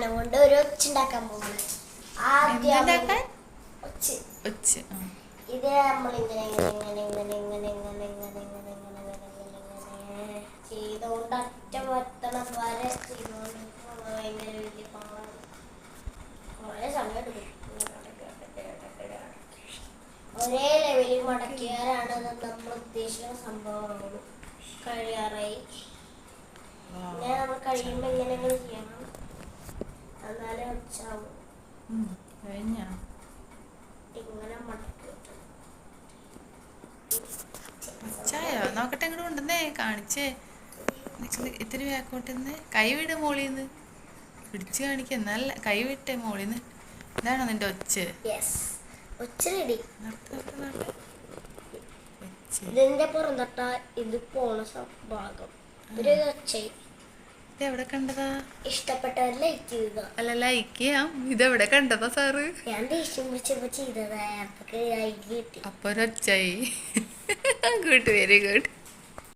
സാധനം കൊണ്ട് ഒരു ഒച്ച ഉണ്ടാക്കാൻ പോകുന്നത്. ആദ്യം ഇത് നമ്മളിങ്ങനെ ചെയ്തോണ്ട് അറ്റം എത്തണം വരെ ചെയ്തോണ്ട് ഭയങ്കര വലിയ പാടാണ്. കുറെ സമയം എടുക്കും. ഒരേ ലെവലിൽ മടക്കിയാലാണ് നമ്മൾ ഉദ്ദേശിക്കുന്ന സംഭവം കഴിയാറായി. പിന്നെ നമ്മൾ കഴിയുമ്പോൾ ഇങ്ങനെ ചെയ്യണം, എന്നാലേ ഉച്ചാവും. ഇങ്ങനെ നോക്കട്ടെ, ഇങ്ങോട്ട് കൊണ്ടുവന്നേ, കാണിച്ചേ. ഇത്തിരി വേക്കോട്ടെന്ന് കൈ വിട്, മോളിന്ന് പിടിച്ച് കാണിക്ക. നല്ല കൈ വിട്ടേ മോളിന്ന്. ഇതാണോ നിന്റെ ഒച്ച? ഇതിന്റെ പുറന്തട്ട ഇത് പോണ ഭാഗം ഇതെവിടെ കണ്ടതാ? ഇഷ്ടപ്പെട്ടവർ ലൈക്ക് ചെയ്യുക. അല്ല, ലൈക്ക് ചെയ്യാം. ഇതെവിടെ കണ്ടതാ സാറ്? ഞാൻ ദേഷ്യം പിടിച്ചപ്പോ ചെയ്തതാ. അപ്പൊ ഒരൊച്ചായി. Good, very good.